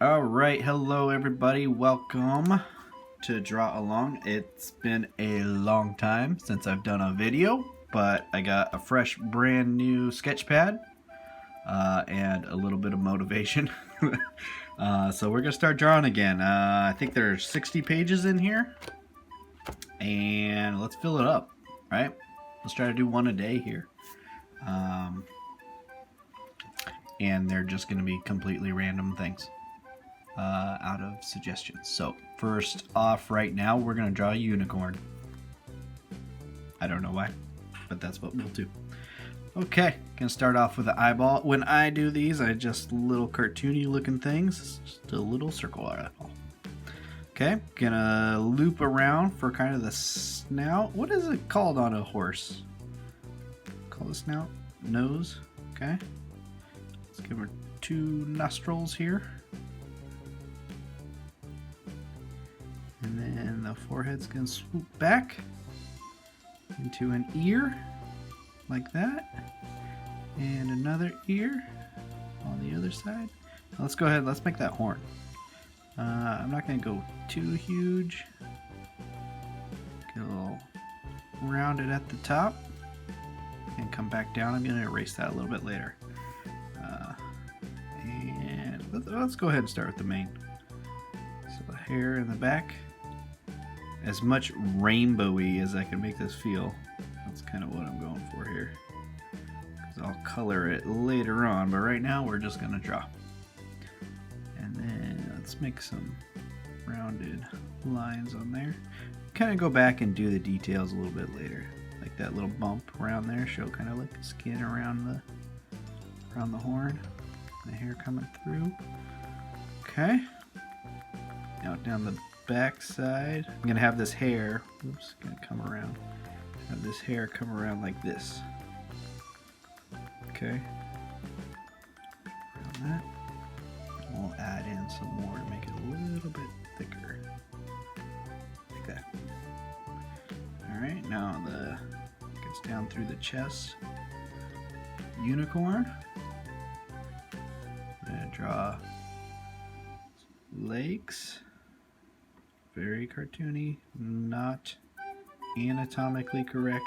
Alright, hello everybody, welcome to DrawAlong. It's been a long time since I've done a video, but I got a fresh brand new sketch pad and a little bit of motivation. So we're going to start drawing again. I think there's 60 pages in here, and let's fill it up, right? Let's try to do one a day here. And they're just going to be completely random things. Out of suggestions. So first off, right now we're gonna draw a unicorn. I don't know why, but that's what we'll do. Okay, gonna start off with the eyeball. When I do these, I just little cartoony looking things. Just a little circle eyeball. Okay, gonna loop around for kind of the snout. What is it called on a horse? Call the snout? Nose. Okay. Let's give her 2 nostrils here. And then the forehead's going to swoop back into an ear, like that. And another ear on the other side. Now let's go ahead, let's make that horn. I'm not going to go too huge. Get a little rounded at the top. And come back down. I'm going to erase that a little bit later. And let's go ahead and start with the mane. So the hair in the back. As much rainbowy as I can make this feel. That's kind of what I'm going for here. Because I'll color it later on, but right now we're just going to draw. And then let's make some rounded lines on there. Kind of go back and do the details a little bit later. Like that little bump around there, show kind of like skin around the horn. The hair coming through. Okay. Now down the back side, I'm gonna have this hair, oops, gonna come around, have this hair come around like this. Okay, around that. We'll add in some more to make it a little bit thicker, like that. All right, now gets down through the chest. Unicorn. I'm gonna draw legs. Very cartoony, not anatomically correct,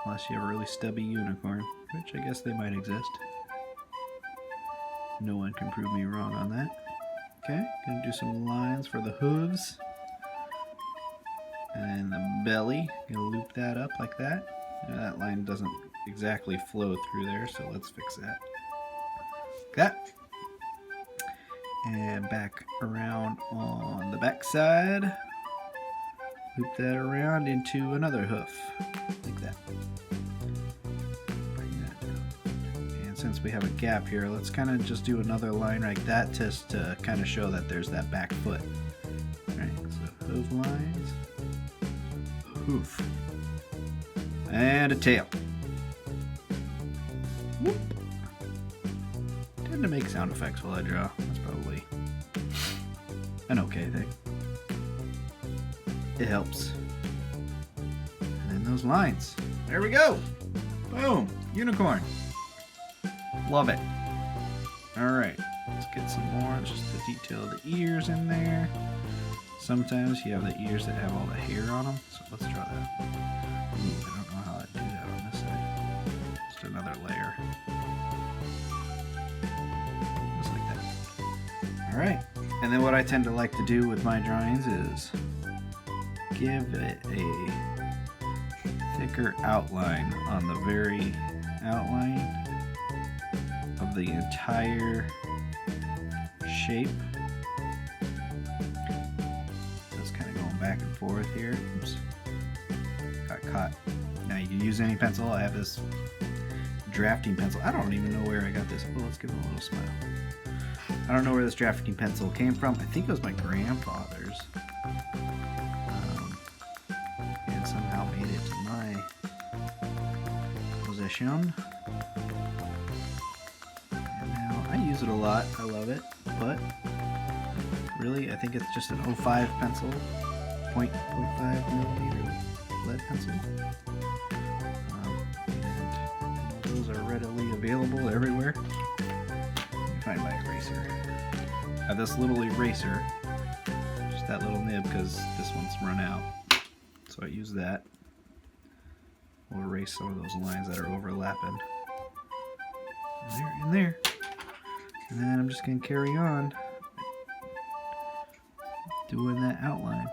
unless you have a really stubby unicorn, which I guess they might exist. No one can prove me wrong on that. Okay, gonna do some lines for the hooves and the belly. Gonna loop that up like that. Now, that line doesn't exactly flow through there, so let's fix that. Like that. And back around on the back side. Loop that around into another hoof, like that. Bring that down. And since we have a gap here, let's kind of just do another line like that just to kind of show that there's that back foot. Alright, so hoof lines. Hoof. And a tail. Whoop. Tend to make sound effects while I draw. That's probably an okay thing. It helps. And then those lines. There we go. Boom. Unicorn. Love it. Alright. Let's get some more. It's just the detail of the ears in there. Sometimes you have the ears that have all the hair on them. So let's draw that. Ooh, I don't know how to do that on this side. Just another layer. Alright, and then what I tend to like to do with my drawings is give it a thicker outline on the very outline of the entire shape. Just kind of going back and forth here. Oops, got caught. Now you can use any pencil. I have this drafting pencil. I don't even know where I got this. Oh, let's give it a little smile. I don't know where this drafting pencil came from. I think it was my grandfather's. And somehow made it to my possession. And now I use it a lot. I love it. But really, I think it's just an 05 pencil. 0.5 millimeter lead pencil. And those are readily available everywhere. Let me find my eraser. eraser. I have this little eraser, just that little nib because this one's run out. So I use that. We'll erase some of those lines that are overlapping. There and there. And then I'm just going to carry on doing that outline.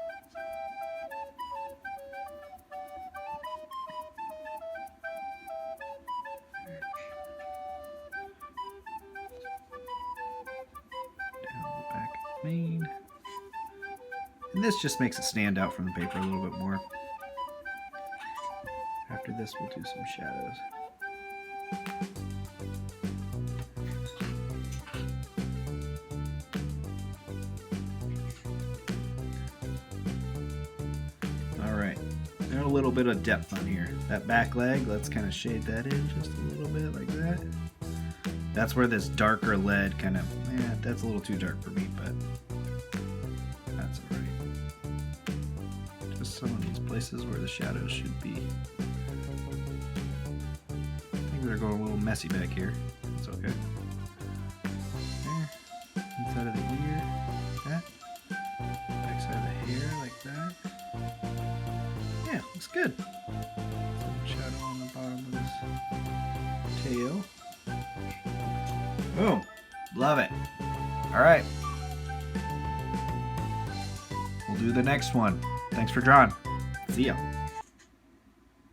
Down the back main. And this just makes it stand out from the paper a little bit more. After this, we'll do some shadows. Alright, got a little bit of depth on here. That back leg, let's kind of shade that in just a little bit like that. That's where this darker lead kind of, that's a little too dark for me, but that's alright. Just some of these places where the shadows should be. I think they're going a little messy back here. It's okay. There. Inside of the ear, like that. Back side of the hair, like that. Yeah, looks good. Some shadow on the bottom of this tail. Boom. Love it. Alright. We'll do the next one. Thanks for drawing. See ya.